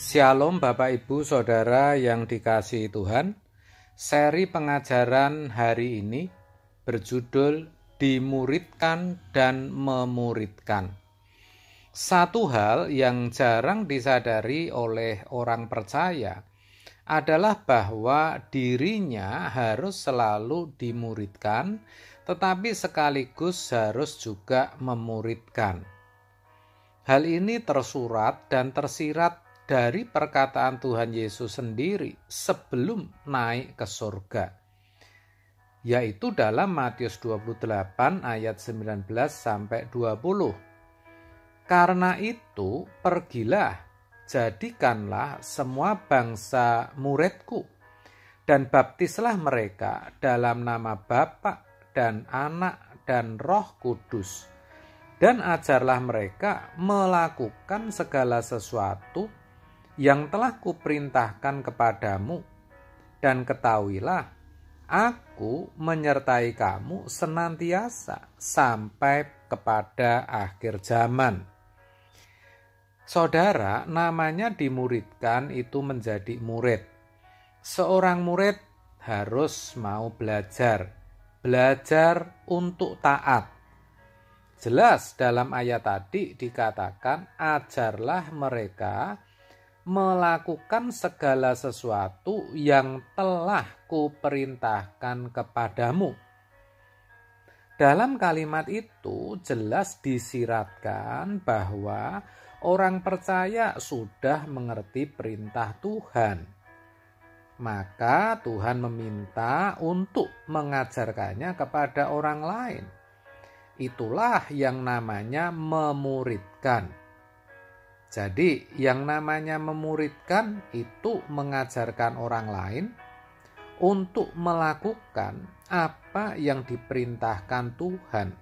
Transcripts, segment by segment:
Shalom Bapak Ibu Saudara yang dikasihi Tuhan. Seri pengajaran hari ini berjudul Dimuridkan dan Memuridkan. Satu hal yang jarang disadari oleh orang percaya adalah bahwa dirinya harus selalu dimuridkan, tetapi sekaligus harus juga memuridkan. Hal ini tersurat dan tersirat dari perkataan Tuhan Yesus sendiri sebelum naik ke surga, yaitu dalam Matius 28 ayat 19 sampai 20. Karena itu, pergilah, jadikanlah semua bangsa muridku, dan baptislah mereka dalam nama Bapa dan Anak dan Roh Kudus, dan ajarlah mereka melakukan segala sesuatu yang telah kuperintahkan kepadamu, dan ketahuilah, aku menyertai kamu senantiasa sampai kepada akhir zaman. Saudara, namanya dimuridkan itu menjadi murid. Seorang murid harus mau belajar untuk taat. Jelas dalam ayat tadi dikatakan, ajarlah mereka melakukan segala sesuatu yang telah kuperintahkan kepadamu. Dalam kalimat itu jelas disiratkan bahwa orang percaya sudah mengerti perintah Tuhan. Maka Tuhan meminta untuk mengajarkannya kepada orang lain. Itulah yang namanya memuridkan. Jadi yang namanya memuridkan itu mengajarkan orang lain untuk melakukan apa yang diperintahkan Tuhan.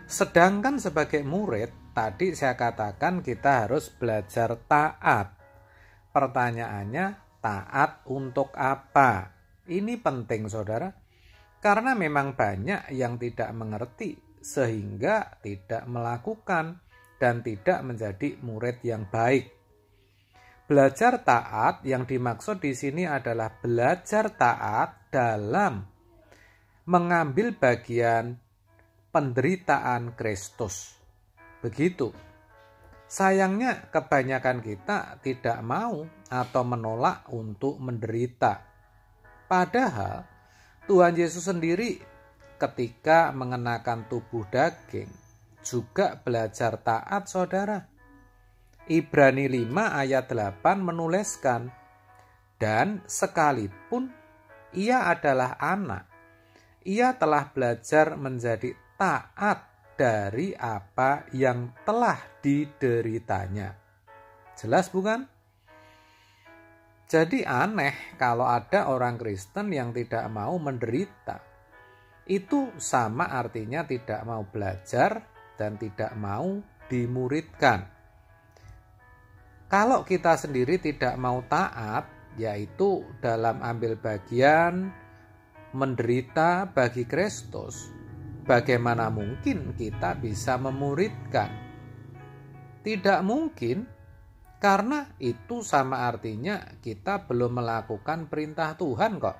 Sedangkan sebagai murid, tadi saya katakan kita harus belajar taat. Pertanyaannya, taat untuk apa? Ini penting saudara, karena memang banyak yang tidak mengerti sehingga tidak melakukan dan tidak menjadi murid yang baik. Belajar taat yang dimaksud di sini adalah belajar taat dalam mengambil bagian penderitaan Kristus. Begitu. Sayangnya kebanyakan kita tidak mau atau menolak untuk menderita. Padahal Tuhan Yesus sendiri ketika mengenakan tubuh daging juga belajar taat saudara. Ibrani 5 ayat 8 menuliskan, dan sekalipun ia adalah anak, ia telah belajar menjadi taat dari apa yang telah dideritanya. Jelas bukan? Jadi aneh kalau ada orang Kristen yang tidak mau menderita. Itu sama artinya tidak mau belajar dan tidak mau dimuridkan. Kalau kita sendiri tidak mau taat, yaitu dalam ambil bagian menderita bagi Kristus, bagaimana mungkin kita bisa memuridkan? Tidak mungkin, karena itu sama artinya kita belum melakukan perintah Tuhan kok.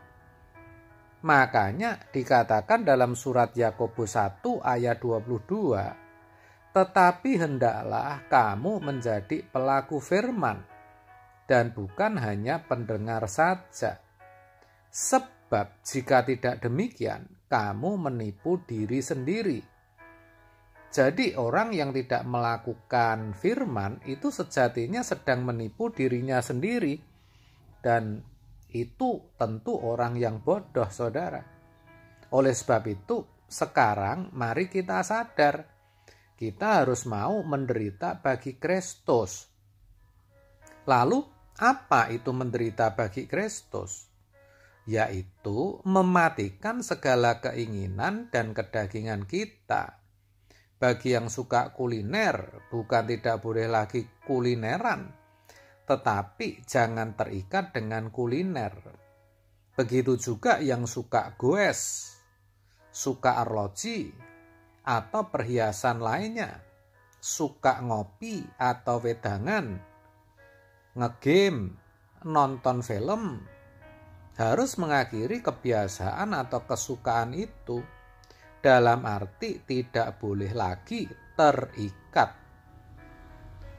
Makanya dikatakan dalam surat Yakobus 1 ayat 22, tetapi hendaklah kamu menjadi pelaku firman dan bukan hanya pendengar saja. Sebab jika tidak demikian, kamu menipu diri sendiri. Jadi orang yang tidak melakukan firman itu sejatinya sedang menipu dirinya sendiri. Dan itu tentu orang yang bodoh saudara. Oleh sebab itu sekarang mari kita sadar, kita harus mau menderita bagi Kristus. Lalu apa itu menderita bagi Kristus? Yaitu mematikan segala keinginan dan kedagingan kita. Bagi yang suka kuliner, bukan tidak boleh lagi kulineran, tetapi jangan terikat dengan kuliner. Begitu juga yang suka goes, suka arloji, atau perhiasan lainnya, suka ngopi atau wedangan, ngegame, nonton film, harus mengakhiri kebiasaan atau kesukaan itu. Dalam arti tidak boleh lagi terikat.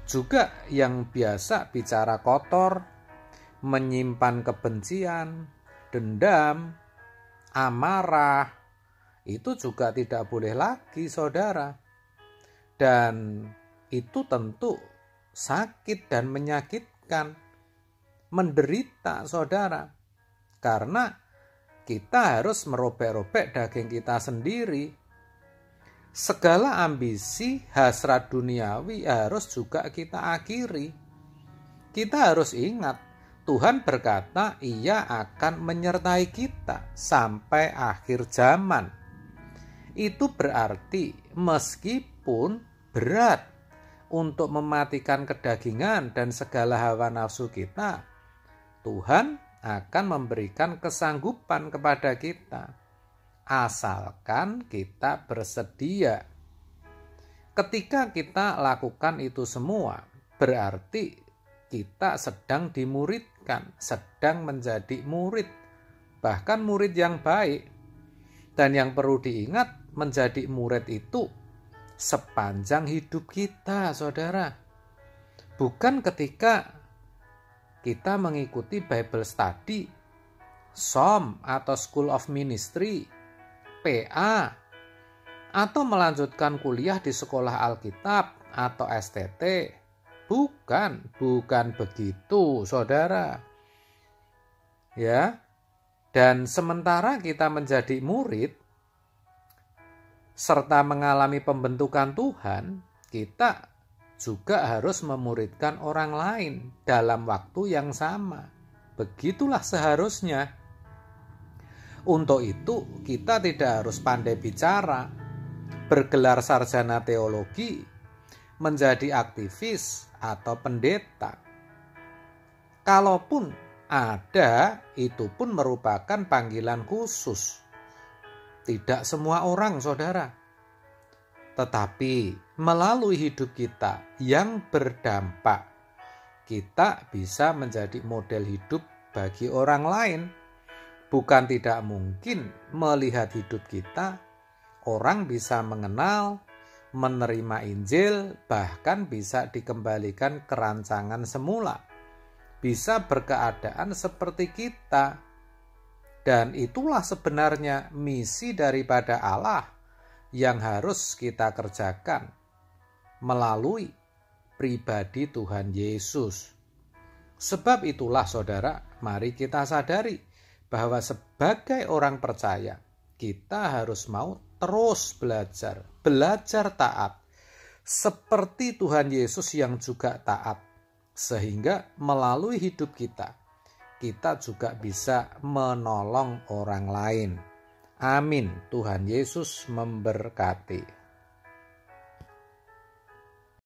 Juga yang biasa bicara kotor, menyimpan kebencian, dendam, amarah, itu juga tidak boleh lagi, saudara. Dan itu tentu sakit dan menyakitkan, menderita, saudara. Karena kita harus merobek-robek daging kita sendiri. Segala ambisi, hasrat duniawi harus juga kita akhiri. Kita harus ingat, Tuhan berkata Ia akan menyertai kita sampai akhir zaman. Itu berarti meskipun berat untuk mematikan kedagingan dan segala hawa nafsu kita, Tuhan akan memberikan kesanggupan kepada kita, asalkan kita bersedia. Ketika kita lakukan itu semua, berarti kita sedang dimuridkan, sedang menjadi murid, bahkan murid yang baik. Dan yang perlu diingat, menjadi murid itu sepanjang hidup kita, saudara. Bukan ketika kita mengikuti Bible Study, SOM atau School of Ministry, PA, atau melanjutkan kuliah di sekolah Alkitab atau STT. Bukan begitu, saudara. Ya. Dan sementara kita menjadi murid serta mengalami pembentukan Tuhan, kita juga harus memuridkan orang lain dalam waktu yang sama. Begitulah seharusnya. Untuk itu kita tidak harus pandai bicara, bergelar sarjana teologi, menjadi aktivis atau pendeta. Kalaupun ada, itu pun merupakan panggilan khusus. Tidak semua orang, saudara. Tetapi melalui hidup kita yang berdampak, kita bisa menjadi model hidup bagi orang lain. Bukan tidak mungkin melihat hidup kita, orang bisa mengenal, menerima Injil, bahkan bisa dikembalikan ke rancangan semula. Bisa berkeadaan seperti kita. Dan itulah sebenarnya misi daripada Allah yang harus kita kerjakan melalui pribadi Tuhan Yesus. Sebab itulah, saudara, mari kita sadari bahwa sebagai orang percaya, kita harus mau terus belajar taat, seperti Tuhan Yesus yang juga taat, sehingga melalui hidup kita juga bisa menolong orang lain. Amin. Tuhan Yesus memberkati.